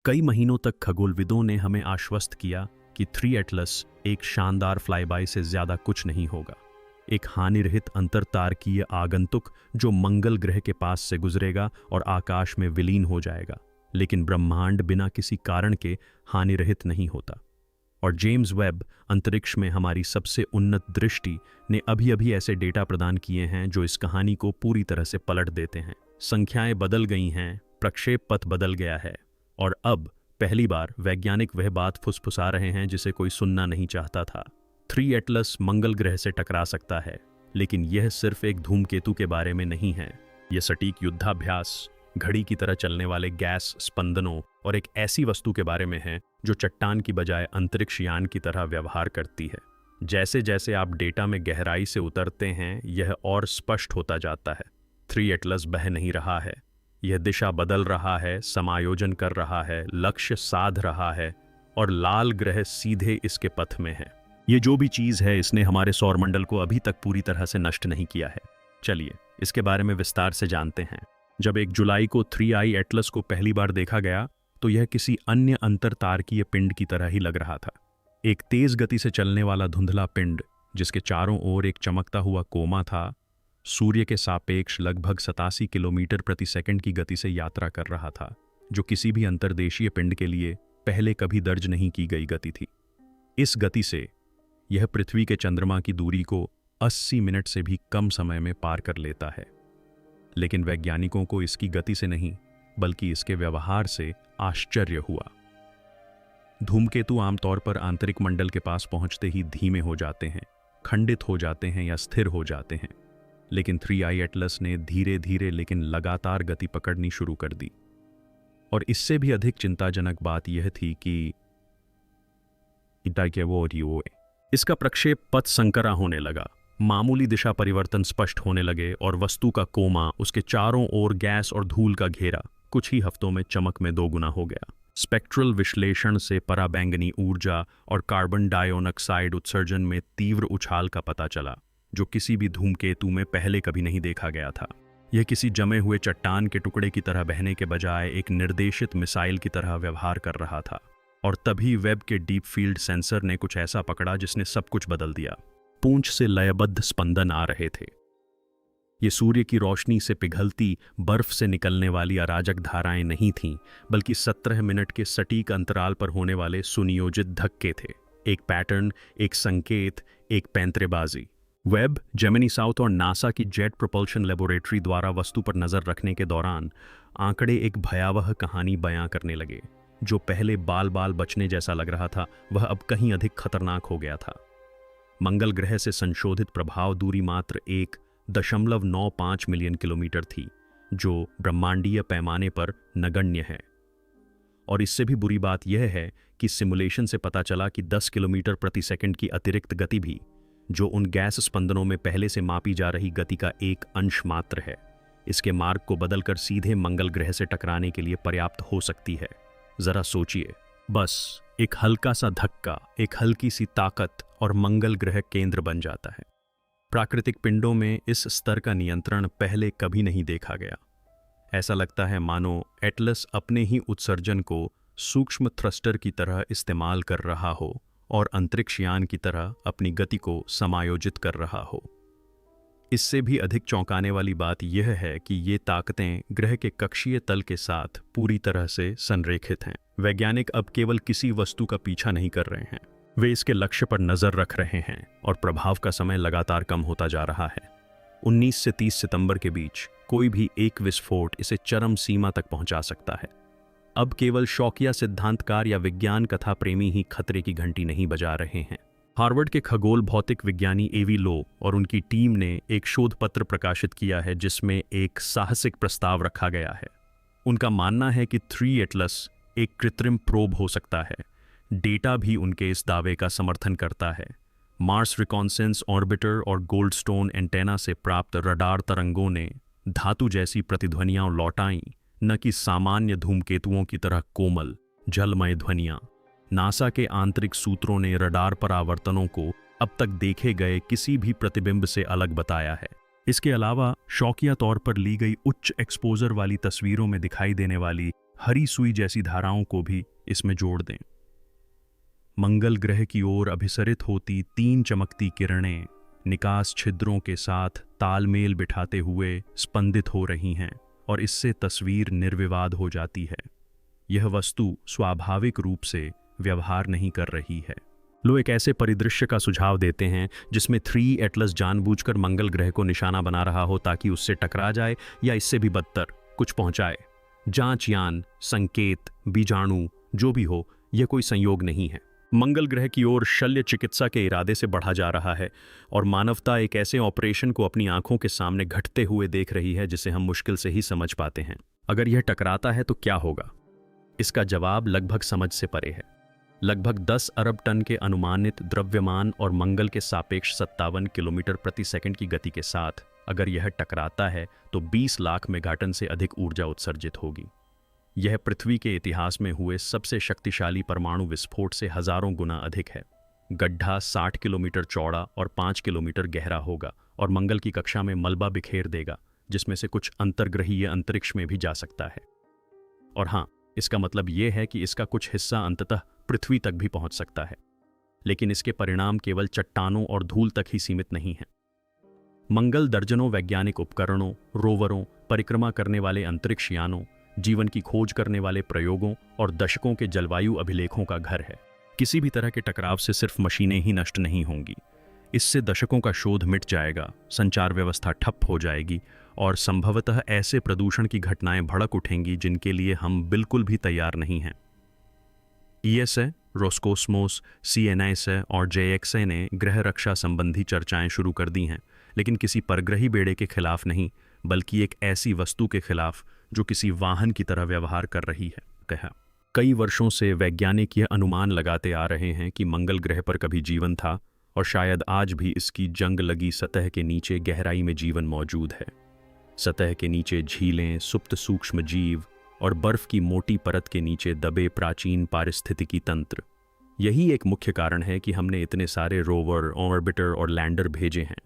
कई महीनों तक खगोलविदों ने हमें आश्वस्त किया कि 3 एटलस एक शानदार फ्लाईबाय से ज्यादा कुछ नहीं होगा, एक हानिरहित अंतरतारकीय आगंतुक जो मंगल ग्रह के पास से गुजरेगा और आकाश में विलीन हो जाएगा। लेकिन ब्रह्मांड बिना किसी कारण के हानिरहित नहीं होता, और जेम्स वेब अंतरिक्ष में हमारी सबसे उन्नत दृष्टि ने अभी अभी ऐसे डेटा प्रदान किए हैं जो इस कहानी को पूरी तरह से पलट देते हैं। संख्याएं बदल गई हैं, प्रक्षेप पथ बदल गया है, और अब पहली बार वैज्ञानिक वह बात फुसफुसा रहे हैं जिसे कोई सुनना नहीं चाहता था। 3 एटलस मंगल ग्रह से टकरा सकता है, लेकिन यह सिर्फ एक धूमकेतु के बारे में नहीं है। यह सटीक युद्धाभ्यास, घड़ी की तरह चलने वाले गैस स्पंदनों और एक ऐसी वस्तु के बारे में है जो चट्टान की बजाय अंतरिक्ष यान की तरह व्यवहार करती है। जैसे जैसे आप डेटा में गहराई से उतरते हैं, यह और स्पष्ट होता जाता है। 3 एटलस बह नहीं रहा है, यह दिशा बदल रहा है, समायोजन कर रहा है, लक्ष्य साध रहा है, और लाल ग्रह सीधे इसके पथ में है। ये जो भी चीज है, इसने हमारे सौरमंडल को अभी तक पूरी तरह से नष्ट नहीं किया है। चलिए इसके बारे में विस्तार से जानते हैं। जब 1 जुलाई को 3I एटलस को पहली बार देखा गया तो यह किसी अन्य अंतरतारकीय पिंड की तरह ही लग रहा था। एक तेज गति से चलने वाला धुंधला पिंड जिसके चारों ओर एक चमकता हुआ कोमा था, सूर्य के सापेक्ष लगभग 87 किलोमीटर प्रति सेकंड की गति से यात्रा कर रहा था, जो किसी भी अंतर्देशीय पिंड के लिए पहले कभी दर्ज नहीं की गई गति थी। इस गति से यह पृथ्वी के चंद्रमा की दूरी को 80 मिनट से भी कम समय में पार कर लेता है। लेकिन वैज्ञानिकों को इसकी गति से नहीं बल्कि इसके व्यवहार से आश्चर्य हुआ। धूमकेतु आमतौर पर आंतरिक मंडल के पास पहुंचते ही धीमे हो जाते हैं, खंडित हो जाते हैं या स्थिर हो जाते हैं, लेकिन 3I एटलस ने धीरे धीरे लेकिन लगातार गति पकड़नी शुरू कर दी। और इससे भी अधिक चिंताजनक बात यह थी कि इसका प्रक्षेप पथ संकरा होने लगा। मामूली दिशा परिवर्तन स्पष्ट होने लगे और वस्तु का कोमा, उसके चारों ओर गैस और धूल का घेरा कुछ ही हफ्तों में चमक में 2 गुना हो गया। स्पेक्ट्रल विश्लेषण से पराबैंगनी ऊर्जा और कार्बन डाइऑक्साइड उत्सर्जन में तीव्र उछाल का पता चला, जो किसी भी धूमकेतु में पहले कभी नहीं देखा गया था। यह किसी जमे हुए चट्टान के टुकड़े की तरह बहने के बजाय एक निर्देशित मिसाइल की तरह व्यवहार कर रहा था। और तभी वेब के डीप फील्ड सेंसर ने कुछ ऐसा पकड़ा जिसने सब कुछ बदल दिया। पूंछ से लयबद्ध स्पंदन आ रहे थे। ये सूर्य की रोशनी से पिघलती बर्फ से निकलने वाली अराजक धाराएं नहीं थीं, बल्कि 17 मिनट के सटीक अंतराल पर होने वाले सुनियोजित धक्के थे। एक पैटर्न, एक संकेत, एक पैंतरेबाजी। वेब, जेमिनी साउथ और नासा की जेट प्रोपल्शन लेबोरेटरी द्वारा वस्तु पर नजर रखने के दौरान आंकड़े एक भयावह कहानी बयां करने लगे। जो पहले बाल बाल बचने जैसा लग रहा था, वह अब कहीं अधिक खतरनाक हो गया था। मंगल ग्रह से संशोधित प्रभाव दूरी मात्र 1.95 मिलियन किलोमीटर थी, जो ब्रह्मांडीय पैमाने पर नगण्य है। और इससे भी बुरी बात यह है कि सिमुलेशन से पता चला कि 10 किलोमीटर प्रति सेकंड की अतिरिक्त गति भी, जो उन गैस स्पंदनों में पहले से मापी जा रही गति का एक अंश मात्र है, इसके मार्ग को बदलकर सीधे मंगल ग्रह से टकराने के लिए पर्याप्त हो सकती है। जरा सोचिए, बस एक हल्का सा धक्का, एक हल्की सी ताकत और मंगल ग्रह केंद्र बन जाता है। प्राकृतिक पिंडों में इस स्तर का नियंत्रण पहले कभी नहीं देखा गया। ऐसा लगता है मानो एटलस अपने ही उत्सर्जन को सूक्ष्म थ्रस्टर की तरह इस्तेमाल कर रहा हो और अंतरिक्ष यान की तरह अपनी गति को समायोजित कर रहा हो। इससे भी अधिक चौंकाने वाली बात यह है कि ये ताकतें ग्रह के कक्षीय तल के साथ पूरी तरह से संरेखित हैं। वैज्ञानिक अब केवल किसी वस्तु का पीछा नहीं कर रहे हैं, वे इसके लक्ष्य पर नजर रख रहे हैं, और प्रभाव का समय लगातार कम होता जा रहा है। 19 से 30 सितंबर के बीच कोई भी एक विस्फोट इसे चरम सीमा तक पहुंचा सकता है। अब केवल शौकिया सिद्धांतकार या विज्ञान कथा प्रेमी ही खतरे की घंटी नहीं बजा रहे हैं। हार्वर्ड के खगोल भौतिक विज्ञानी एवी लो और उनकी टीम ने एक शोध पत्र प्रकाशित किया है जिसमें एक साहसिक प्रस्ताव रखा गया है। उनका मानना है कि 3 एटलस एक कृत्रिम प्रोब हो सकता है। डेटा भी उनके इस दावे का समर्थन करता है। मार्स रिकॉन्सेंस ऑर्बिटर और गोल्डस्टोन एंटेना से प्राप्त रडार तरंगों ने धातु जैसी प्रतिध्वनियां लौटाई, न कि सामान्य धूमकेतुओं की तरह कोमल जलमय ध्वनियां। नासा के आंतरिक सूत्रों ने रडार परावर्तनों को अब तक देखे गए किसी भी प्रतिबिंब से अलग बताया है। इसके अलावा शौकिया तौर पर ली गई उच्च एक्सपोजर वाली तस्वीरों में दिखाई देने वाली हरी सुई जैसी धाराओं को भी इसमें जोड़ दें। मंगल ग्रह की ओर अभिसरित होती 3 चमकती किरणें निकास छिद्रों के साथ तालमेल बिठाते हुए स्पंदित हो रही हैं और इससे तस्वीर निर्विवाद हो जाती है। यह वस्तु स्वाभाविक रूप से व्यवहार नहीं कर रही है। लोग एक ऐसे परिदृश्य का सुझाव देते हैं जिसमें 3 एटलस जानबूझकर मंगल ग्रह को निशाना बना रहा हो ताकि उससे टकरा जाए या इससे भी बदतर कुछ पहुंचाए। जांचयान, संकेत, बीजाणु जो भी हो, यह कोई संयोग नहीं है। मंगल ग्रह की ओर शल्य चिकित्सा के इरादे से बढ़ा जा रहा है और मानवता एक ऐसे ऑपरेशन को अपनी आंखों के सामने घटते हुए देख रही है जिसे हम मुश्किल से ही समझ पाते हैं। अगर यह टकराता है तो क्या होगा? इसका जवाब लगभग समझ से परे है। लगभग 10 अरब टन के अनुमानित द्रव्यमान और मंगल के सापेक्ष 57 किलोमीटर प्रति सेकंड की गति के साथ अगर यह टकराता है तो 20 लाख मेगाटन से अधिक ऊर्जा उत्सर्जित होगी। यह पृथ्वी के इतिहास में हुए सबसे शक्तिशाली परमाणु विस्फोट से हजारों गुना अधिक है। गड्ढा 60 किलोमीटर चौड़ा और 5 किलोमीटर गहरा होगा और मंगल की कक्षा में मलबा बिखेर देगा, जिसमें से कुछ अंतर्ग्रहीय अंतरिक्ष में भी जा सकता है। और हाँ, इसका मतलब यह है कि इसका कुछ हिस्सा अंततः पृथ्वी तक भी पहुंच सकता है, लेकिन इसके परिणाम केवल चट्टानों और धूल तक ही सीमित नहीं हैं। मंगल दर्जनों वैज्ञानिक उपकरणों, रोवरों, परिक्रमा करने वाले अंतरिक्ष यानों, जीवन की खोज करने वाले प्रयोगों और दशकों के जलवायु अभिलेखों का घर है। किसी भी तरह के टकराव से सिर्फ मशीनें ही नष्ट नहीं होंगी, इससे दशकों का शोध मिट जाएगा, संचार व्यवस्था ठप हो जाएगी और संभवतः ऐसे प्रदूषण की घटनाएं भड़क उठेंगी जिनके लिए हम बिल्कुल भी तैयार नहीं हैं। ईएसए, रोस्कोस्मोस, सीएनआईएसए और जेएक्सए ने ग्रह रक्षा संबंधी चर्चाएं शुरू कर दी हैं, लेकिन किसी परग्रही बेड़े के खिलाफ नहीं, बल्कि एक ऐसी वस्तु के खिलाफ जो किसी वाहन की तरह व्यवहार कर रही है। कहा, कई वर्षों से वैज्ञानिक यह अनुमान लगाते आ रहे हैं कि मंगल ग्रह पर कभी जीवन था और शायद आज भी इसकी जंग लगी सतह के नीचे गहराई में जीवन मौजूद है। सतह के नीचे झीलें, सुप्त सूक्ष्म जीव और बर्फ की मोटी परत के नीचे दबे प्राचीन पारिस्थितिकी तंत्र। यही एक मुख्य कारण है कि हमने इतने सारे रोवर, ऑर्बिटर और लैंडर भेजे हैं।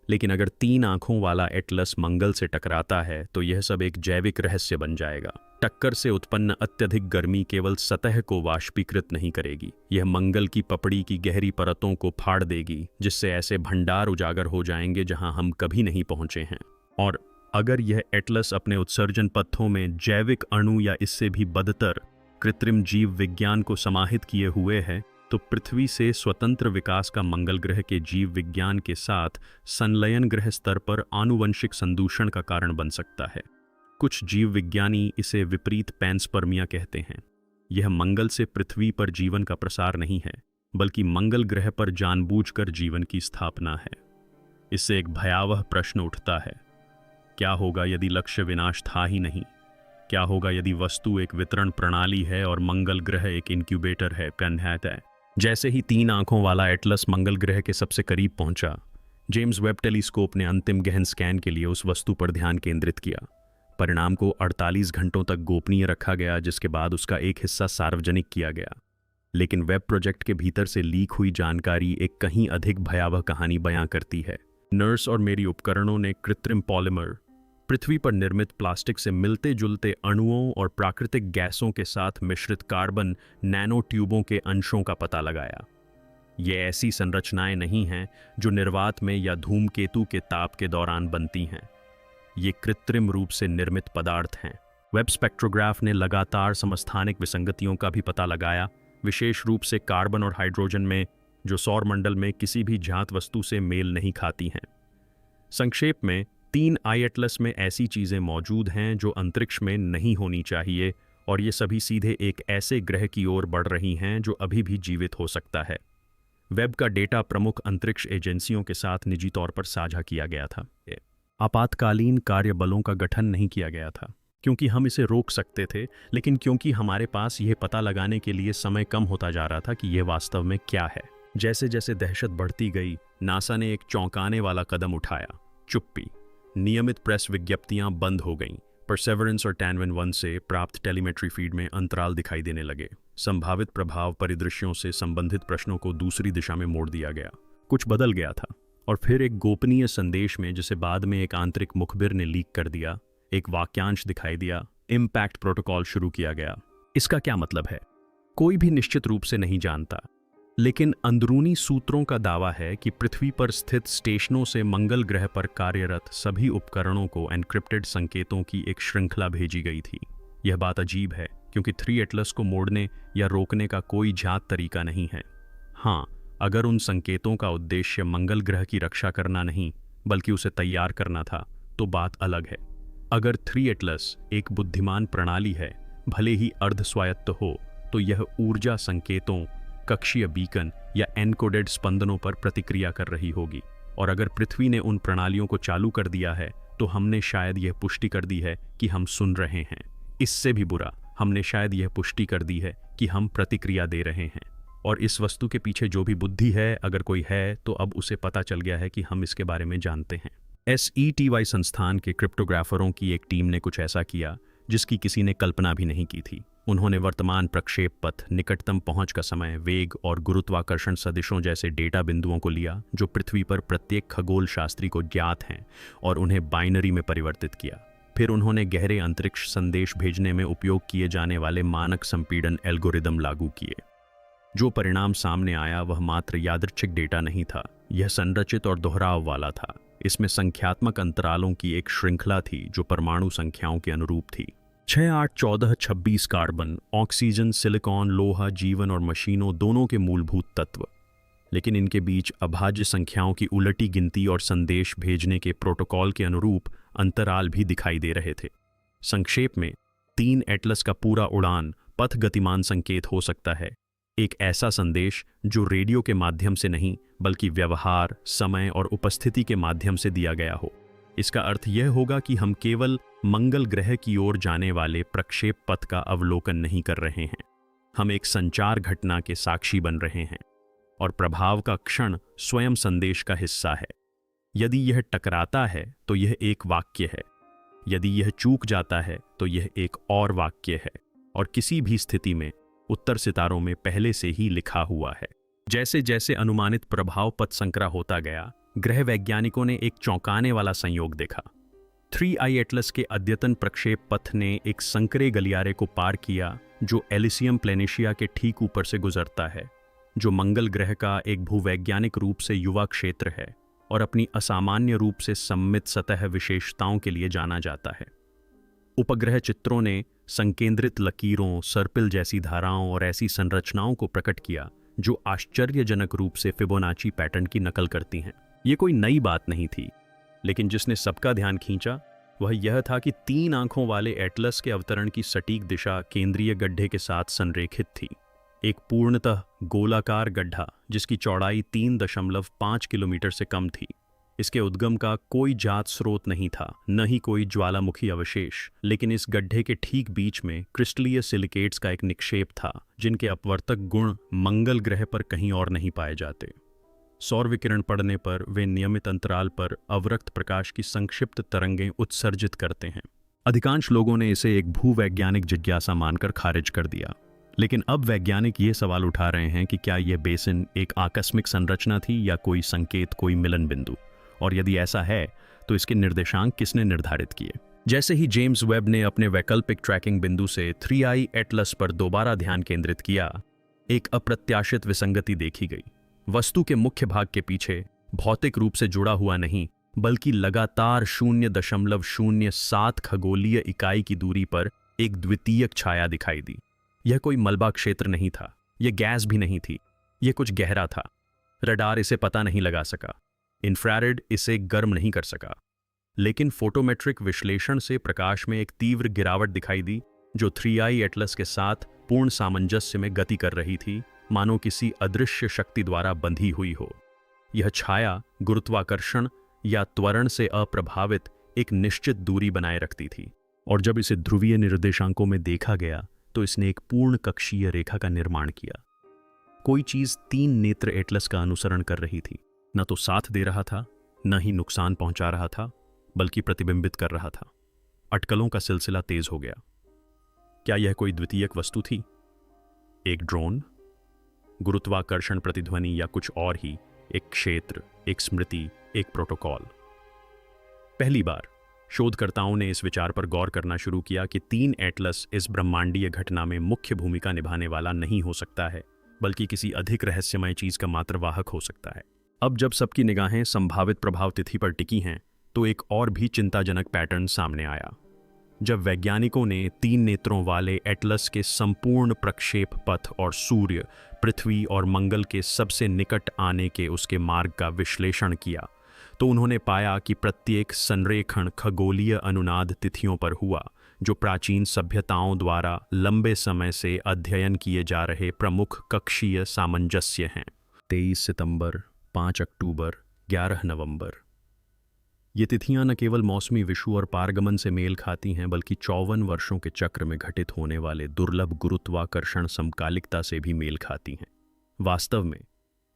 लेकिन अगर 3 आंखों वाला एटलस मंगल से टकराता है तो यह सब एक जैविक रहस्य बन जाएगा। टक्कर से उत्पन्न अत्यधिक गर्मी केवल सतह को वाष्पीकृत नहीं करेगी, यह मंगल की पपड़ी की गहरी परतों को फाड़ देगी, जिससे ऐसे भंडार उजागर हो जाएंगे जहां हम कभी नहीं पहुंचे हैं। और अगर यह एटलस अपने उत्सर्जन पथों में जैविक अणु या इससे भी बदतर कृत्रिम जीव विज्ञान को समाहित किए हुए है, तो पृथ्वी से स्वतंत्र विकास का मंगल ग्रह के जीव विज्ञान के साथ संलयन ग्रह स्तर पर आनुवंशिक संदूषण का कारण बन सकता है। कुछ जीव विज्ञानी इसे विपरीत पैंसपर्मिया कहते हैं। यह मंगल से पृथ्वी पर जीवन का प्रसार नहीं है, बल्कि मंगल ग्रह पर जानबूझकर जीवन की स्थापना है। इससे एक भयावह प्रश्न उठता है, क्या होगा यदि लक्ष्य विनाश था ही नहीं? क्या होगा यदि वस्तु एक वितरण प्रणाली है और मंगल ग्रह एक इनक्यूबेटर है? है जैसे ही 3 आंखों वाला एटलस मंगल ग्रह के सबसे करीब पहुंचा, जेम्स वेब टेलीस्कोप ने अंतिम गहन स्कैन के लिए उस वस्तु पर ध्यान केंद्रित किया। परिणाम को 48 घंटों तक गोपनीय रखा गया, जिसके बाद उसका एक हिस्सा सार्वजनिक किया गया। लेकिन वेब प्रोजेक्ट के भीतर से लीक हुई जानकारी एक कहीं अधिक भयावह कहानी बयां करती है। नर्स और मेरी उपकरणों ने कृत्रिम पॉलीमर, पृथ्वी पर निर्मित प्लास्टिक से मिलते जुलते अणुओं और प्राकृतिक गैसों के साथ मिश्रित कार्बन नैनो ट्यूबों के अंशों का पता लगाया। ये ऐसी संरचनाएं नहीं हैं जो निर्वात में या धूमकेतु के ताप के दौरान बनती हैं। ये कृत्रिम रूप से निर्मित पदार्थ हैं। वेब स्पेक्ट्रोग्राफ ने लगातार समस्थानिक विसंगतियों का भी पता लगाया, विशेष रूप से कार्बन और हाइड्रोजन में, जो सौरमंडल में किसी भी ज्ञात वस्तु से मेल नहीं खाती हैं। संक्षेप में, 3 आई एटलस में ऐसी चीजें मौजूद हैं जो अंतरिक्ष में नहीं होनी चाहिए, और ये सभी सीधे एक ऐसे ग्रह की ओर बढ़ रही हैं जो अभी भी जीवित हो सकता है। वेब का डेटा प्रमुख अंतरिक्ष एजेंसियों के साथ निजी तौर पर साझा किया गया था। आपातकालीन कार्य बलों का गठन नहीं किया गया था क्योंकि हम इसे रोक सकते थे, लेकिन क्योंकि हमारे पास यह पता लगाने के लिए समय कम होता जा रहा था कि यह वास्तव में क्या है। जैसे जैसे दहशत बढ़ती गई, नासा ने एक चौंकाने वाला कदम उठाया। चुप्पी। नियमित प्रेस विज्ञप्तियां बंद हो गईं। परसेवरेंस और टैनविन 1 से प्राप्त टेलीमेट्री फीड में अंतराल दिखाई देने लगे। संभावित प्रभाव परिदृश्यों से संबंधित प्रश्नों को दूसरी दिशा में मोड़ दिया गया। कुछ बदल गया था, और फिर एक गोपनीय संदेश में, जिसे बाद में एक आंतरिक मुखबिर ने लीक कर दिया, एक वाक्यांश दिखाई दिया। इम्पैक्ट प्रोटोकॉल शुरू किया गया। इसका क्या मतलब है? कोई भी निश्चित रूप से नहीं जानता, लेकिन अंदरूनी सूत्रों का दावा है कि पृथ्वी पर स्थित स्टेशनों से मंगल ग्रह पर कार्यरत सभी उपकरणों को एन्क्रिप्टेड संकेतों की एक श्रृंखला भेजी गई थी। यह बात अजीब है क्योंकि 3 एटलस को मोड़ने या रोकने का कोई ज्ञात तरीका नहीं है। हाँ, अगर उन संकेतों का उद्देश्य मंगल ग्रह की रक्षा करना नहीं बल्कि उसे तैयार करना था तो बात अलग है। अगर 3 एटलस एक बुद्धिमान प्रणाली है, भले ही अर्ध स्वायत्त हो, तो यह ऊर्जा संकेतों, कक्षीय बीकन या एनकोडेड स्पंदनों पर प्रतिक्रिया कर रही होगी। और अगर पृथ्वी ने उन प्रणालियों को चालू कर दिया है तो हमने शायद यह पुष्टि कर दी है कि हम सुन रहे हैं। इससे भी बुरा, हमने शायद यह पुष्टि कर दी है कि हम प्रतिक्रिया दे रहे हैं। और इस वस्तु के पीछे जो भी बुद्धि है, अगर कोई है, तो अब उसे पता चल गया है कि हम इसके बारे में जानते हैं। SETY संस्थान के क्रिप्टोग्राफरों की एक टीम ने कुछ ऐसा किया जिसकी किसी ने कल्पना भी नहीं की थी। उन्होंने वर्तमान प्रक्षेप पथ, निकटतम पहुंच का समय, वेग और गुरुत्वाकर्षण सदिशों जैसे डेटा बिंदुओं को लिया जो पृथ्वी पर प्रत्येक खगोल शास्त्री को ज्ञात हैं, और उन्हें बाइनरी में परिवर्तित किया। फिर उन्होंने गहरे अंतरिक्ष संदेश भेजने में उपयोग किए जाने वाले मानक संपीड़न एल्गोरिदम लागू किए। जो परिणाम सामने आया वह मात्र यादृच्छिक डेटा नहीं था, यह संरचित और दोहराव वाला था। इसमें संख्यात्मक अंतरालों की एक श्रृंखला थी जो परमाणु संख्याओं के अनुरूप थी। 6, 8, 14, 26 कार्बन, ऑक्सीजन, सिलिकॉन, लोहा, जीवन और मशीनों दोनों के मूलभूत तत्व। लेकिन इनके बीच अभाज्य संख्याओं की उलटी गिनती और संदेश भेजने के प्रोटोकॉल के अनुरूप अंतराल भी दिखाई दे रहे थे। संक्षेप में, 3 एटलस का पूरा उड़ान पथ गतिमान संकेत हो सकता है, एक ऐसा संदेश जो रेडियो के माध्यम से नहीं बल्कि व्यवहार, समय और उपस्थिति के माध्यम से दिया गया हो। इसका अर्थ यह होगा कि हम केवल मंगल ग्रह की ओर जाने वाले प्रक्षेप पथ का अवलोकन नहीं कर रहे हैं, हम एक संचार घटना के साक्षी बन रहे हैं, और प्रभाव का क्षण स्वयं संदेश का हिस्सा है। यदि यह टकराता है तो यह एक वाक्य है, यदि यह चूक जाता है तो यह एक और वाक्य है, और किसी भी स्थिति में उत्तर सितारों में पहले से ही लिखा हुआ है। जैसे जैसे अनुमानित प्रभाव पथ संकरा होता गया, ग्रह वैज्ञानिकों ने एक चौंकाने वाला संयोग देखा। 3I एटलस के अद्यतन प्रक्षेप पथ ने एक संकरे गलियारे को पार किया जो एलिसियम प्लेनेशिया के ठीक ऊपर से गुजरता है, जो मंगल ग्रह का एक भूवैज्ञानिक रूप से युवा क्षेत्र है और अपनी असामान्य रूप से सममित सतह विशेषताओं के लिए जाना जाता है। उपग्रह चित्रों ने संकेंद्रित लकीरों, सर्पिल जैसी धाराओं और ऐसी संरचनाओं को प्रकट किया जो आश्चर्यजनक रूप से फिबोनाची पैटर्न की नकल करती हैं। ये कोई नई बात नहीं थी, लेकिन जिसने सबका ध्यान खींचा वह यह था कि 3 आंखों वाले एटलस के अवतरण की सटीक दिशा केंद्रीय गड्ढे के साथ संरेखित थी। एक पूर्णतः गोलाकार गड्ढा जिसकी चौड़ाई 3.5 किलोमीटर से कम थी। इसके उद्गम का कोई जात स्रोत नहीं था, न ही कोई ज्वालामुखी अवशेष, लेकिन इस गड्ढे के ठीक बीच में क्रिस्टलीय सिलिकेट्स का एक निक्षेप था जिनके अपवर्तक गुण मंगल ग्रह पर कहीं और नहीं पाए जाते। सौर विकिरण पड़ने पर वे नियमित अंतराल पर अवरक्त प्रकाश की संक्षिप्त तरंगें उत्सर्जित करते हैं। अधिकांश लोगों ने इसे एक भूवैज्ञानिक जिज्ञासा मानकर खारिज कर दिया, लेकिन अब वैज्ञानिक ये सवाल उठा रहे हैं कि क्या यह बेसिन एक आकस्मिक संरचना थी या कोई संकेत, कोई मिलन बिंदु, और यदि ऐसा है तो इसके निर्देशांक किसने निर्धारित किए। जैसे ही जेम्स वेब ने अपने वैकल्पिक ट्रैकिंग बिंदु से 3I एटलस पर दोबारा ध्यान केंद्रित किया, एक अप्रत्याशित विसंगति देखी गई। वस्तु के मुख्य भाग के पीछे भौतिक रूप से जुड़ा हुआ नहीं बल्कि लगातार 0.07 खगोलीय इकाई की दूरी पर एक द्वितीयक छाया दिखाई दी। यह कोई मलबा क्षेत्र नहीं था, यह गैस भी नहीं थी, यह कुछ गहरा था। रडार इसे पता नहीं लगा सका, इंफ्रारेड इसे गर्म नहीं कर सका, लेकिन फोटोमेट्रिक विश्लेषण से प्रकाश में एक तीव्र गिरावट दिखाई दी जो 3I एटलस के साथ पूर्ण सामंजस्य में गति कर रही थी, मानो किसी अदृश्य शक्ति द्वारा बंधी हुई हो। यह छाया गुरुत्वाकर्षण या त्वरण से अप्रभावित एक निश्चित दूरी बनाए रखती थी, और जब इसे ध्रुवीय निर्देशांकों में देखा गया तो इसने एक पूर्ण कक्षीय रेखा का निर्माण किया। कोई चीज 3 नेत्र एटलस का अनुसरण कर रही थी, न तो साथ दे रहा था, न ही नुकसान पहुंचा रहा था, बल्कि प्रतिबिंबित कर रहा था। अटकलों का सिलसिला तेज हो गया। क्या यह कोई द्वितीयक वस्तु थी? एक ड्रोन, गुरुत्वाकर्षण प्रतिध्वनि, या कुछ और ही? एक क्षेत्र, एक स्मृति, एक प्रोटोकॉल? पहली बार शोधकर्ताओं ने इस विचार पर गौर करना शुरू किया कि 3 एटलस इस ब्रह्मांडीय घटना में मुख्य भूमिका निभाने वाला नहीं हो सकता है, बल्कि किसी अधिक रहस्यमय चीज का मात्र वाहक हो सकता है। अब जब सबकी निगाहें संभावित प्रभाव तिथि पर टिकी हैं, तो एक और भी चिंताजनक पैटर्न सामने आया। जब वैज्ञानिकों ने 3 नेत्रों वाले एटलस के संपूर्ण प्रक्षेप पथ और सूर्य, पृथ्वी और मंगल के सबसे निकट आने के उसके मार्ग का विश्लेषण किया, तो उन्होंने पाया कि प्रत्येक संरेखण खगोलीय अनुनाद तिथियों पर हुआ, जो प्राचीन सभ्यताओं द्वारा लंबे समय से अध्ययन किए जा रहे प्रमुख कक्षीय सामंजस्य हैं। 23 सितंबर, 5 अक्टूबर, 11 नवंबर। ये तिथियां न केवल मौसमी विषु और पारगमन से मेल खाती हैं, बल्कि 54 वर्षों के चक्र में घटित होने वाले दुर्लभ गुरुत्वाकर्षण समकालिकता से भी मेल खाती हैं। वास्तव में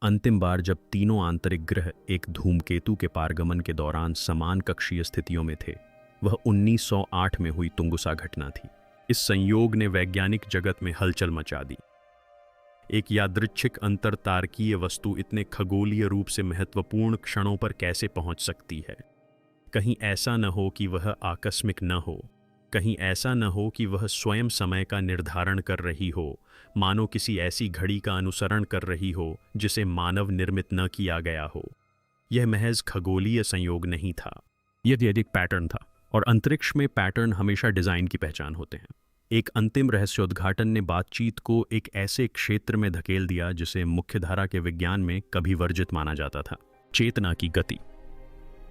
अंतिम बार जब तीनों आंतरिक ग्रह एक धूमकेतु के पारगमन के दौरान समान कक्षीय स्थितियों में थे, वह 1908 में हुई तुंगुसा घटना थी। इस संयोग ने वैज्ञानिक जगत में हलचल मचा दी। एक यादृच्छिक अंतरतारकीय वस्तु इतने खगोलीय रूप से महत्वपूर्ण क्षणों पर कैसे पहुंच सकती है? कहीं ऐसा न हो कि वह आकस्मिक न हो, कहीं ऐसा न हो कि वह स्वयं समय का निर्धारण कर रही हो, मानो किसी ऐसी घड़ी का अनुसरण कर रही हो जिसे मानव निर्मित न किया गया हो। यह महज खगोलीय संयोग नहीं था, यह एक पैटर्न था, और अंतरिक्ष में पैटर्न हमेशा डिजाइन की पहचान होते हैं। एक अंतिम रहस्योद्घाटन ने बातचीत को एक ऐसे क्षेत्र में धकेल दिया जिसे मुख्यधारा के विज्ञान में कभी वर्जित माना जाता था: चेतना की गति।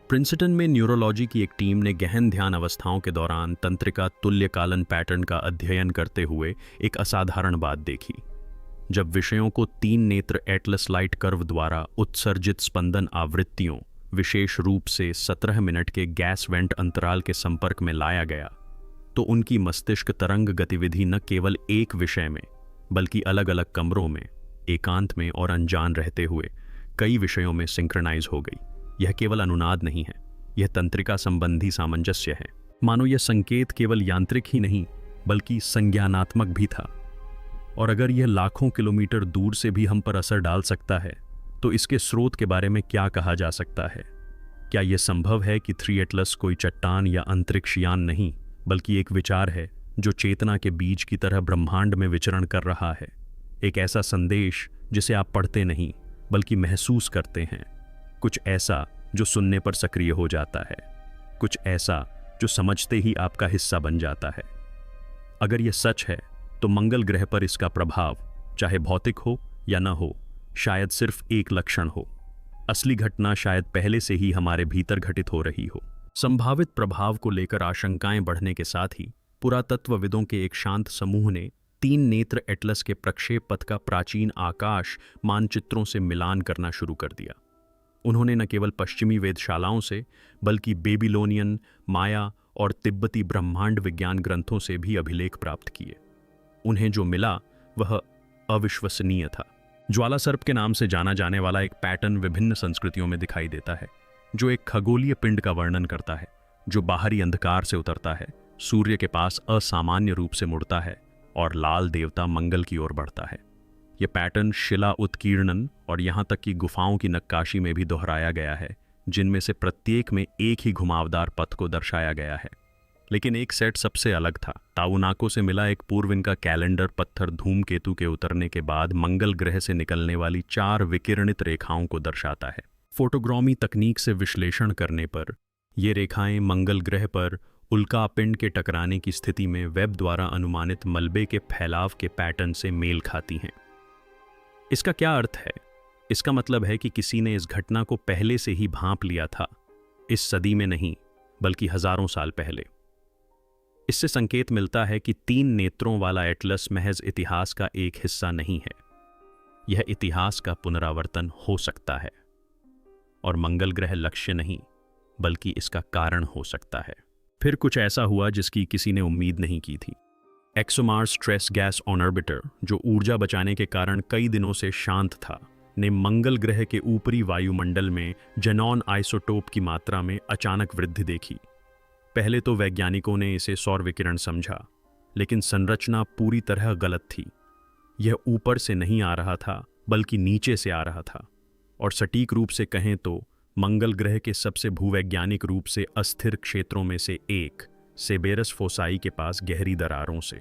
प्रिंसटन में न्यूरोलॉजी की एक टीम ने गहन ध्यान अवस्थाओं के दौरान तंत्रिका तुल्यकालन पैटर्न का अध्ययन करते हुए एक असाधारण बात देखी। जब विषयों को 3 नेत्र एटलस लाइट कर्व द्वारा उत्सर्जित स्पंदन आवृत्तियों, विशेष रूप से 17 मिनट के गैस वेंट अंतराल के संपर्क में लाया गया, तो उनकी मस्तिष्क तरंग गतिविधि न केवल एक विषय में, बल्कि अलग अलग कमरों में, एकांत में और अनजान रहते हुए कई विषयों में सिंक्रोनाइज हो गई। यह केवल अनुनाद नहीं है, यह तंत्रिका संबंधी सामंजस्य है। मानो यह संकेत केवल यांत्रिक ही नहीं, बल्कि संज्ञानात्मक भी था। और अगर यह लाखों किलोमीटर दूर से भी हम पर असर डाल सकता है, तो इसके स्रोत के बारे में क्या कहा जा सकता है? क्या यह संभव है कि 3 एटलस कोई चट्टान या अंतरिक्ष यान नहीं, बल्कि एक विचार है जो चेतना के बीज की तरह ब्रह्मांड में विचरण कर रहा है? एक ऐसा संदेश जिसे आप पढ़ते नहीं, बल्कि महसूस करते हैं। कुछ ऐसा जो सुनने पर सक्रिय हो जाता है, कुछ ऐसा जो समझते ही आपका हिस्सा बन जाता है। अगर यह सच है, तो मंगल ग्रह पर इसका प्रभाव, चाहे भौतिक हो या न हो, शायद सिर्फ एक लक्षण हो। असली घटना शायद पहले से ही हमारे भीतर घटित हो रही हो। संभावित प्रभाव को लेकर आशंकाएं बढ़ने के साथ ही पुरातत्वविदों के एक शांत समूह ने 3 नेत्र एटलस के प्रक्षेप पथ का प्राचीन आकाश मानचित्रों से मिलान करना शुरू कर दिया। उन्होंने न केवल पश्चिमी वेधशालाओं से, बल्कि बेबीलोनियन, माया और तिब्बती ब्रह्मांड विज्ञान ग्रंथों से भी अभिलेख प्राप्त किए। उन्हें जो मिला वह अविश्वसनीय था। ज्वाला सर्प के नाम से जाना जाने वाला एक पैटर्न विभिन्न संस्कृतियों में दिखाई देता है, जो एक खगोलीय पिंड का वर्णन करता है जो बाहरी अंधकार से उतरता है, सूर्य के पास असामान्य रूप से मुड़ता है और लाल देवता मंगल की ओर बढ़ता है। यह पैटर्न शिला उत्कीर्णन और यहाँ तक कि गुफाओं की नक्काशी में भी दोहराया गया है, जिनमें से प्रत्येक में एक ही घुमावदार पथ को दर्शाया गया है। लेकिन एक सेट सबसे अलग था। ताउनाको से मिला एक पूर्व का कैलेंडर पत्थर धूमकेतु के उतरने के बाद मंगल ग्रह से निकलने वाली 4 विकिरणित रेखाओं को दर्शाता है। फोटोग्रामी तकनीक से विश्लेषण करने पर ये रेखाएं मंगल ग्रह पर उल्कापिंड के टकराने की स्थिति में वेब द्वारा अनुमानित मलबे के फैलाव के पैटर्न से मेल खाती हैं। इसका क्या अर्थ है? इसका मतलब है कि किसी ने इस घटना को पहले से ही भांप लिया था, इस सदी में नहीं, बल्कि हजारों साल पहले। इससे संकेत मिलता है कि 3 नेत्रों वाला एटलस महज इतिहास का एक हिस्सा नहीं है, यह इतिहास का पुनरावर्तन हो सकता है। और मंगल ग्रह लक्ष्य नहीं, बल्कि इसका कारण हो सकता है। फिर कुछ ऐसा हुआ जिसकी किसी ने उम्मीद नहीं की थी। ExoMars trace gas on orbiter, जो ऊर्जा बचाने के कारण कई दिनों से शांत था, ने मंगल ग्रह के ऊपरी वायुमंडल में जेनॉन आइसोटोप की मात्रा में अचानक वृद्धि देखी। पहले तो वैज्ञानिकों ने इसे सौर विकिरण समझा, लेकिन संरचना पूरी तरह गलत थी। यह ऊपर से नहीं आ रहा था, बल्कि नीचे से आ रहा था, और सटीक रूप से कहें तो मंगल ग्रह के सबसे भूवैज्ञानिक रूप से अस्थिर क्षेत्रों में से एक सेबेरस फोसाई के पास गहरी दरारों से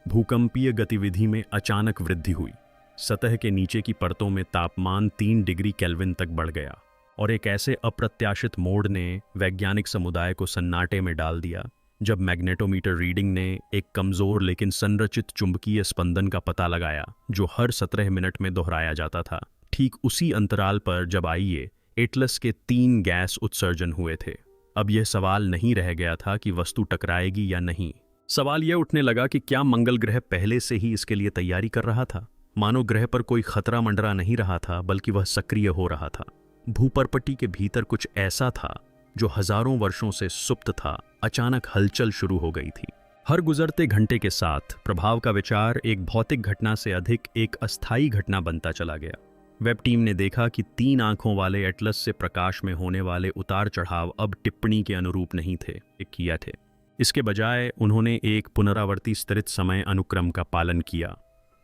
भूकंपीय गतिविधि में अचानक वृद्धि हुई। सतह के नीचे की परतों में तापमान 3 डिग्री केल्विन तक बढ़ गया और एक ऐसे अप्रत्याशित मोड़ ने वैज्ञानिक समुदाय को सन्नाटे में डाल दिया जब मैग्नेटोमीटर रीडिंग ने एक कमजोर लेकिन संरचित चुंबकीय स्पंदन का पता लगाया जो हर 17 मिनट में दोहराया जाता था। ठीक उसी अंतराल पर जब आईए एटलस के 3 गैस उत्सर्जन हुए थे। अब यह सवाल नहीं रह गया था कि वस्तु टकराएगी या नहीं। सवाल यह उठने लगा कि क्या मंगल ग्रह पहले से ही इसके लिए तैयारी कर रहा था। मानो ग्रह पर कोई खतरा मंडरा नहीं रहा था, बल्कि वह सक्रिय हो रहा था। भूपर्पटी के भीतर कुछ ऐसा था जो हजारों वर्षों से सुप्त था, अचानक हलचल शुरू हो गई थी। हर गुजरते घंटे के साथ प्रभाव का विचार एक भौतिक घटना से अधिक एक अस्थायी घटना बनता चला गया। वेब टीम ने देखा कि 3 आंखों वाले एटलस से प्रकाश में होने वाले उतार चढ़ाव अब टिप्पणी के अनुरूप नहीं थे, किया थे। इसके बजाय उन्होंने एक पुनरावर्ती स्तरित समय अनुक्रम का पालन किया।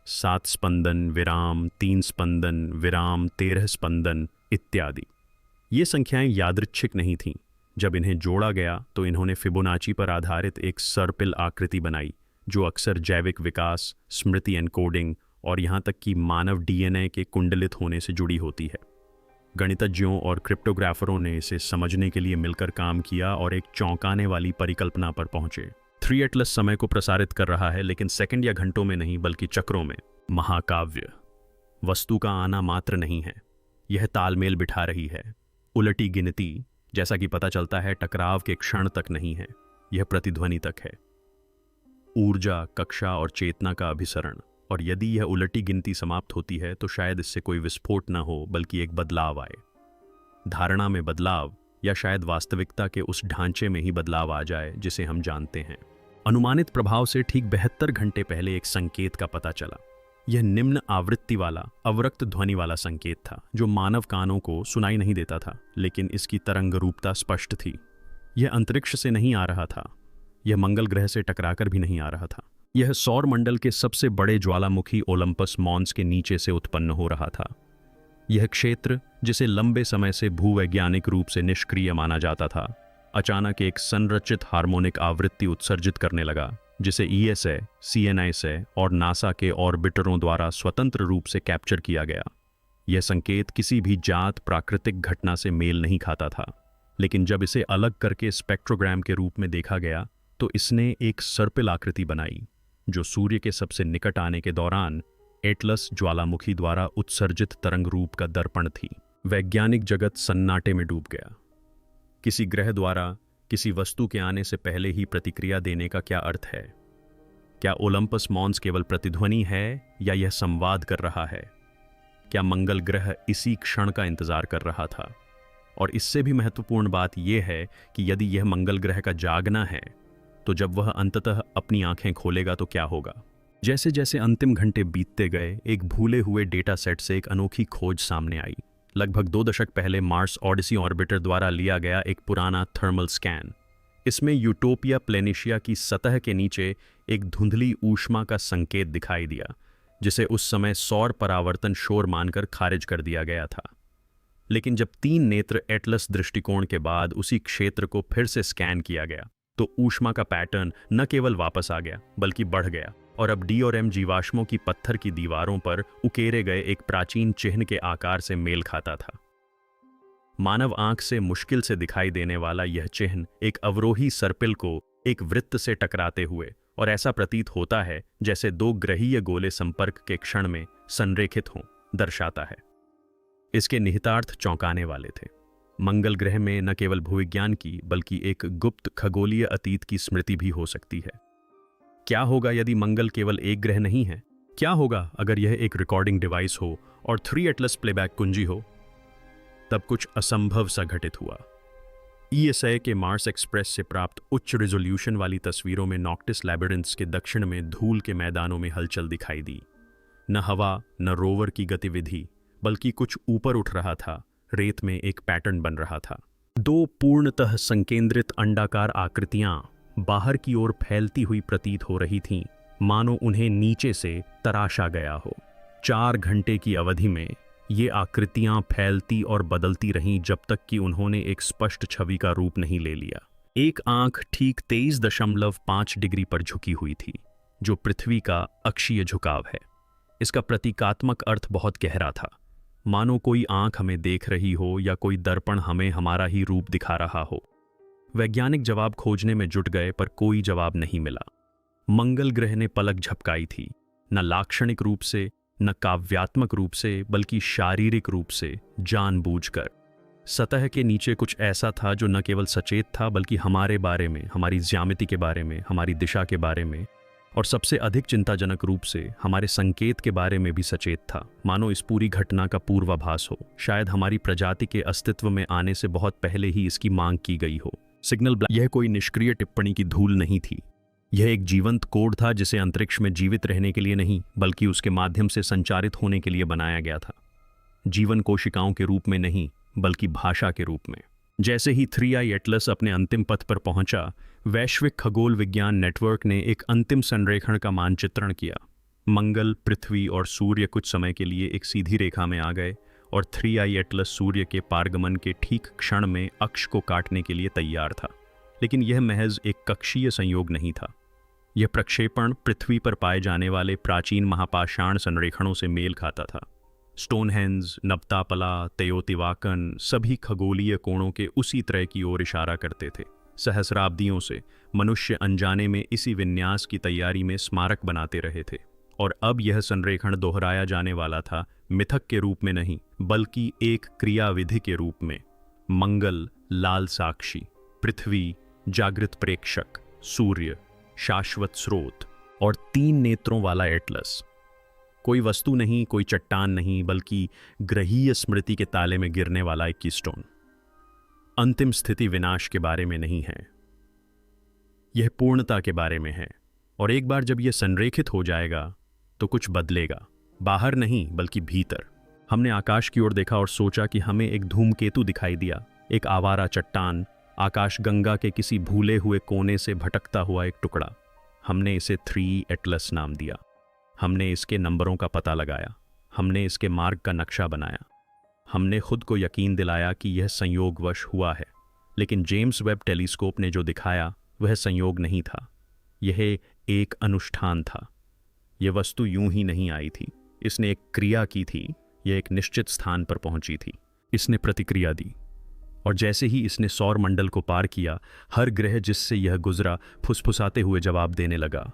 7 स्पंदन विराम, 3 स्पंदन विराम, 13 स्पंदन इत्यादि। ये संख्याएं यादृच्छिक नहीं थीं। जब इन्हें जोड़ा गया तो इन्होंने फिबोनाची पर आधारित एक सर्पिल आकृति बनाई जो अक्सर जैविक विकास, स्मृति एन्कोडिंग और यहाँ तक कि मानव डीएनए के कुंडलित होने से जुड़ी होती है। गणितज्ञों और क्रिप्टोग्राफरों ने इसे समझने के लिए मिलकर काम किया और एक चौंकाने वाली परिकल्पना पर पहुंचे। 3 एटलस समय को प्रसारित कर रहा है, लेकिन सेकंड या घंटों में नहीं बल्कि चक्रों में। महाकाव्य वस्तु का आना मात्र नहीं है, यह तालमेल बिठा रही है। उलटी गिनती, जैसा कि पता चलता है, टकराव के क्षण तक नहीं है, यह प्रतिध्वनि तक है। ऊर्जा, कक्षा और चेतना का अभिसरण, और यदि यह उलटी गिनती समाप्त होती है तो शायद इससे कोई विस्फोट न हो बल्कि एक बदलाव आए। धारणा में बदलाव, या शायद वास्तविकता के उस ढांचे में ही बदलाव आ जाए जिसे हम जानते हैं। अनुमानित प्रभाव से ठीक 72 घंटे पहले एक संकेत का पता चला। यह निम्न आवृत्ति वाला अवरक्त ध्वनि वाला संकेत था जो मानव कानों को सुनाई नहीं देता था, लेकिन इसकी तरंग रूपता स्पष्ट थी। यह अंतरिक्ष से नहीं आ रहा था, यह मंगल ग्रह से टकराकर भी नहीं आ रहा था। यह सौर मंडल के सबसे बड़े ज्वालामुखी ओलंपस मॉन्स के नीचे से उत्पन्न हो रहा था। यह क्षेत्र, जिसे लंबे समय से भूवैज्ञानिक रूप से निष्क्रिय माना जाता था, अचानक एक संरचित हार्मोनिक आवृत्ति उत्सर्जित करने लगा जिसे ईएसए, सीएनआईएसए और नासा के ऑर्बिटरों द्वारा स्वतंत्र रूप से कैप्चर किया गया। यह संकेत किसी भी जात प्राकृतिक घटना से मेल नहीं खाता था, लेकिन जब इसे अलग करके स्पेक्ट्रोग्राम के रूप में देखा गया तो इसने एक सर्पिल आकृति बनाई जो सूर्य के सबसे निकट आने के दौरान एटलस ज्वालामुखी द्वारा उत्सर्जित तरंग रूप का दर्पण थी। वैज्ञानिक जगत सन्नाटे में डूब गया। किसी ग्रह द्वारा किसी वस्तु के आने से पहले ही प्रतिक्रिया देने का क्या अर्थ है? क्या ओलंपस मॉन्स केवल प्रतिध्वनि है या यह संवाद कर रहा है? क्या मंगल ग्रह इसी क्षण का इंतजार कर रहा था? और इससे भी महत्वपूर्ण बात यह है कि यदि यह मंगल ग्रह का जागना है तो जब वह अंततः अपनी आंखें खोलेगा तो क्या होगा? जैसे जैसे अंतिम घंटे बीतते गए, एक भूले हुए डेटा सेट से एक अनोखी खोज सामने आई। लगभग 2 दशक पहले मार्स ऑडिसी ऑर्बिटर द्वारा लिया गया एक पुराना थर्मल स्कैन। इसमें यूटोपिया प्लेनिशिया की सतह के नीचे एक धुंधली ऊष्मा का संकेत दिखाई दिया, जिसे उस समय सौर परावर्तन शोर मानकर खारिज कर दिया गया था। लेकिन जब 3 नेत्र एटलस दृष्टिकोण के बाद उसी क्षेत्र को फिर से स्कैन किया गया तो ऊष्मा का पैटर्न न केवल वापस आ गया बल्कि बढ़ गया और अब डी और एम जीवाश्मों की पत्थर की दीवारों पर उकेरे गए एक प्राचीन चिन्ह के आकार से मेल खाता था। मानव आंख से मुश्किल से दिखाई देने वाला यह चिन्ह एक अवरोही सर्पिल को एक वृत्त से टकराते हुए, और ऐसा प्रतीत होता है जैसे 2 ग्रहीय गोले संपर्क के क्षण में संरेखित हों, दर्शाता है। इसके निहितार्थ चौंकाने वाले थे। मंगल ग्रह में न केवल भूविज्ञान की बल्कि एक गुप्त खगोलीय अतीत की स्मृति भी हो सकती है। क्या होगा यदि मंगल केवल एक ग्रह नहीं है? क्या होगा अगर यह एक रिकॉर्डिंग डिवाइस हो और 3 एटलस प्लेबैक कुंजी हो? तब कुछ असंभव सा घटित हुआ। ईएसए के मार्स एक्सप्रेस से प्राप्त उच्च रिजोल्यूशन वाली तस्वीरों में नॉक्टिस लैबिरिंथ्स के दक्षिण में धूल के मैदानों में हलचल दिखाई दी। न हवा, न रोवर की गतिविधि, बल्कि कुछ ऊपर उठ रहा था। रेत में एक पैटर्न बन रहा था। 2 पूर्णतः संकेंद्रित अंडाकार आकृतियां बाहर की ओर फैलती हुई प्रतीत हो रही थीं, मानो उन्हें नीचे से तराशा गया हो। 4 घंटे की अवधि में ये आकृतियां फैलती और बदलती रहीं जब तक कि उन्होंने एक स्पष्ट छवि का रूप नहीं ले लिया। एक आंख ठीक 23.5 डिग्री पर झुकी हुई थी, जो पृथ्वी का अक्षीय झुकाव है। इसका प्रतीकात्मक अर्थ बहुत गहरा था, मानो कोई आंख हमें देख रही हो या कोई दर्पण हमें हमारा ही रूप दिखा रहा हो। वैज्ञानिक जवाब खोजने में जुट गए पर कोई जवाब नहीं मिला। मंगल ग्रह ने पलक झपकाई थी, न लाक्षणिक रूप से, न काव्यात्मक रूप से, बल्कि शारीरिक रूप से, जानबूझकर। सतह के नीचे कुछ ऐसा था जो न केवल सचेत था, बल्कि हमारे बारे में, हमारी ज्यामिति के बारे में, हमारी दिशा के बारे में, और सबसे अधिक चिंताजनक रूप से हमारे संकेत के बारे में भी सचेत था। मानो इस पूरी घटना का पूर्वाभास हो, शायद हमारी प्रजाति के अस्तित्व में आने से बहुत पहले ही इसकी मांग की गई हो। सिग्नल ब्लैक यह कोई निष्क्रिय टिप्पणी की धूल नहीं थी। यह एक जीवंत कोड था जिसे अंतरिक्ष में जीवित रहने के लिए नहीं, बल्कि उसके माध्यम से संचारित होने के लिए बनाया गया था। जीवन कोशिकाओं के रूप में नहीं, बल्कि भाषा के रूप में। जैसे ही 3i एटलस अपने अंतिम पथ पर पहुंचा, वैश्विक खगोल विज्ञान नेटवर्क ने एक अंतिम संरेखण का मानचित्रण किया। मंगल, पृथ्वी और सूर्य कुछ समय के लिए एक सीधी रेखा में आ गए और 3i एटलस सूर्य के पारगमन के ठीक क्षण में अक्ष को काटने के लिए तैयार था। लेकिन यह महज एक कक्षीय संयोग नहीं था। यह प्रक्षेपण पृथ्वी पर पाए जाने वाले प्राचीन महापाषाण संरेखणों से मेल खाता था। स्टोनहेंज, नब्तापला, तेओतिवाकन सभी खगोलीय कोणों के उसी तरह की ओर इशारा करते थे। सहस्राब्दियों से मनुष्य अनजाने में इसी विन्यास की तैयारी में स्मारक बनाते रहे थे, और अब यह संरेखण दोहराया जाने वाला था, मिथक के रूप में नहीं, बल्कि एक क्रियाविधि के रूप में। मंगल लाल साक्षी, पृथ्वी जागृत प्रेक्षक, सूर्य शाश्वत स्रोत, और 3 नेत्रों वाला एटलस। कोई वस्तु नहीं, कोई चट्टान नहीं, बल्कि ग्रहीय स्मृति के ताले में गिरने वाला एक कीस्टोन। अंतिम स्थिति विनाश के बारे में नहीं है, यह पूर्णता के बारे में है। और एक बार जब यह संरेखित हो जाएगा तो कुछ बदलेगा, बाहर नहीं बल्कि भीतर। हमने आकाश की ओर देखा और सोचा कि हमें एक धूमकेतु दिखाई दिया, एक आवारा चट्टान, आकाशगंगा के किसी भूले हुए कोने से भटकता हुआ एक टुकड़ा। हमने इसे 3 एटलस नाम दिया। हमने इसके नंबरों का पता लगाया, हमने इसके मार्ग का नक्शा बनाया। हमने खुद को यकीन दिलाया कि यह संयोगवश हुआ है। लेकिन जेम्स वेब टेलीस्कोप ने जो दिखाया वह संयोग नहीं था, यह एक अनुष्ठान था। यह वस्तु यूं ही नहीं आई थी, इसने एक क्रिया की थी, यह एक निश्चित स्थान पर पहुंची थी। इसने प्रतिक्रिया दी, और जैसे ही इसने सौर मंडल को पार किया, हर ग्रह जिससे यह गुजरा फुसफुसाते हुए जवाब देने लगा।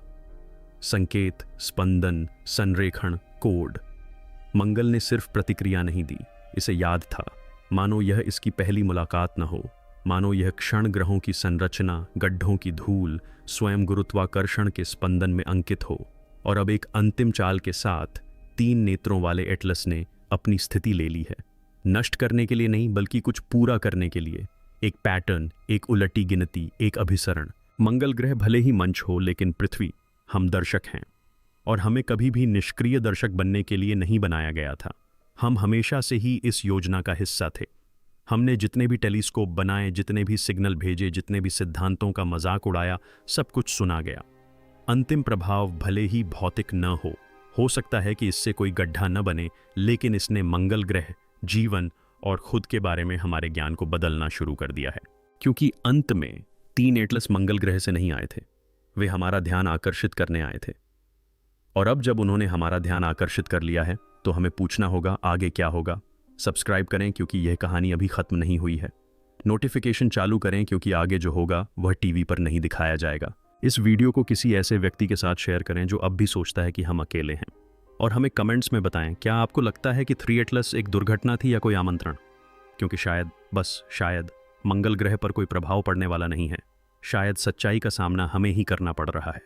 संकेत, स्पंदन, संरेखण, कोड। मंगल ने सिर्फ प्रतिक्रिया नहीं दी, इसे याद था। मानो यह इसकी पहली मुलाकात न हो, मानो यह क्षण ग्रहों की संरचना, गड्ढों की धूल, स्वयं गुरुत्वाकर्षण के स्पंदन में अंकित हो। और अब एक अंतिम चाल के साथ 3 नेत्रों वाले एटलस ने अपनी स्थिति ले ली है, नष्ट करने के लिए नहीं, बल्कि कुछ पूरा करने के लिए। एक पैटर्न, एक उलटी गिनती, एक अभिसरण। मंगल ग्रह भले ही मंच हो, लेकिन पृथ्वी, हम दर्शक हैं। और हमें कभी भी निष्क्रिय दर्शक बनने के लिए नहीं बनाया गया था। हम हमेशा से ही इस योजना का हिस्सा थे। हमने जितने भी टेलीस्कोप बनाए, जितने भी सिग्नल भेजे, जितने भी सिद्धांतों का मजाक उड़ाया, सब कुछ सुना गया। अंतिम प्रभाव भले ही भौतिक न हो सकता है कि इससे कोई गड्ढा न बने, लेकिन इसने मंगल ग्रह, जीवन और खुद के बारे में हमारे ज्ञान को बदलना शुरू कर दिया है। क्योंकि अंत में 3 एटलस मंगल ग्रह से नहीं आए थे, वे हमारा ध्यान आकर्षित करने आए थे। और अब जब उन्होंने हमारा ध्यान आकर्षित कर लिया है, तो हमें पूछना होगा आगे क्या होगा। सब्सक्राइब करें क्योंकि यह कहानी अभी खत्म नहीं हुई है। नोटिफिकेशन चालू करें क्योंकि आगे जो होगा वह टीवी पर नहीं दिखाया जाएगा। इस वीडियो को किसी ऐसे व्यक्ति के साथ शेयर करें जो अब भी सोचता है कि हम अकेले हैं। और हमें कमेंट्स में बताएं, क्या आपको लगता है कि 3 एटलस एक दुर्घटना थी या कोई आमंत्रण? क्योंकि शायद, बस शायद, मंगल ग्रह पर कोई प्रभाव पड़ने वाला नहीं है। शायद सच्चाई का सामना हमें ही करना पड़ रहा है।